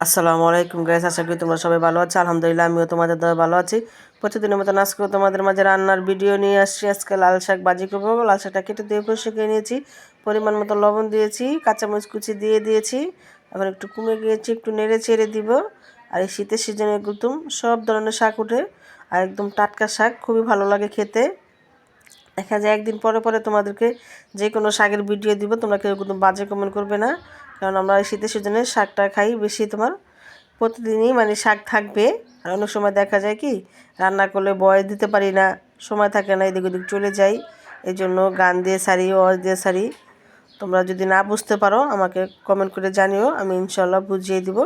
আসসালামু আলাইকুম গাইস, আশা করি তোমরা সবাই ভালো আছো। আলহামদুলিল্লাহ আমিও তোমাদের দ্বারা ভালো আছি। প্রতিদিনের মতন আজকে তোমাদের মাঝে রান্নার ভিডিও নিয়ে আসছি। আজকে লাল শাক ভাজি করবো। লাল শাকটা কেটে দিয়ে পরিষ্কার নিয়েছি, পরিমাণ মতো লবণ দিয়েছি, কাঁচামরিচ কুচি দিয়ে দিয়েছি। এখন একটু কমে গিয়েছি, একটু নেড়ে চেড়ে দিব। আর এই শীতের সিজনে একদম সব ধরনের শাক উঠে, আর একদম টাটকা শাক খুবই ভালো লাগে খেতে। দেখা যায় একদিন পরে পরে তোমাদেরকে যে কোনো শাকের ভিডিও দিব, তোমরা কেউ কিন্তু বাজে কমেন্ট করবে না, কারণ আমরা এই শীতের সিজনে শাকটা খাই বেশি। তোমার প্রতিদিনই মানে শাক থাকবে। আর অনেক সময় দেখা যায় কি রান্না করলে বয়স দিতে পারি না, সময় থাকে না, এদিক ওদিক চলে যাই। এই জন্য গান দিয়ে সারি, ওয়াজ দিয়ে সারি। তোমরা যদি না বুঝতে পারো আমাকে কমেন্ট করে জানিও, আমি ইনশাল্লাহ বুঝিয়ে দিব।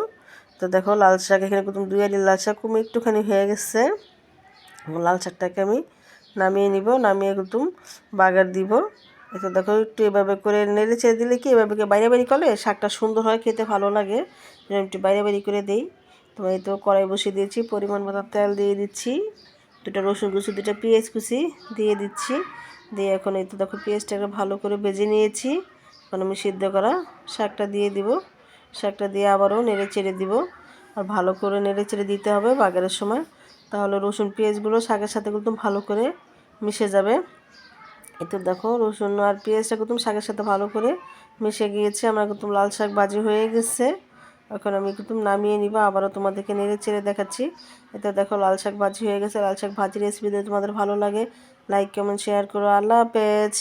তো দেখো লাল শাক এখানে প্রথম দুই আলি লাল শাক কমে একটুখানি হয়ে গেছে। লাল শাকটাকে আমি নামিয়ে নিব, নামিয়ে একদম বাগার দিব। এটা দেখো একটু এভাবে করে নেড়ে চেড়ে দিলে কি এভাবে বাইরে বাইরে করলে শাকটা সুন্দর হয়, খেতে ভালো লাগে। একটু বাইরে বাইরে করে দিই। তো এই তো কড়াই বসিয়ে দিয়েছি, পরিমাণ মতো তেল দিয়ে দিচ্ছি, দুটো রসুন কুচি, দুটো পেঁয়াজ কুচি দিয়ে দিচ্ছি। দিয়ে এখন এই তো দেখো পেঁয়াজটাকে ভালো করে ভেজে নিয়েছি। এখন আমি সিদ্ধ করা শাকটা দিয়ে দিব। শাকটা দিয়ে আবারও নেড়ে চেড়ে দিব। আর ভালো করে নেড়ে চেড়ে দিতে হবে বাগারের সময়, তাহলে রসুন পেঁয়াজগুলো শাকের সাথে একদম ভালো করে মিশে যাবে। এতে দেখো রসুন আর পেঁয়াজটা একদম শাকের সাথে ভালো করে মিশে গিয়েছে। আমার একদম লাল শাক ভাজি হয়ে গেছে। এখন আমি একদম নামিয়ে নিব, আবারও তোমাদেরকে নেড়ে চেড়ে দেখাচ্ছি। এতে দেখো লাল শাক ভাজি হয়ে গেছে। লাল শাক ভাজি রেসিপি যদি তোমাদের ভালো লাগে লাইক কমেন্ট শেয়ার করো। আল্লাহ হাফেজ।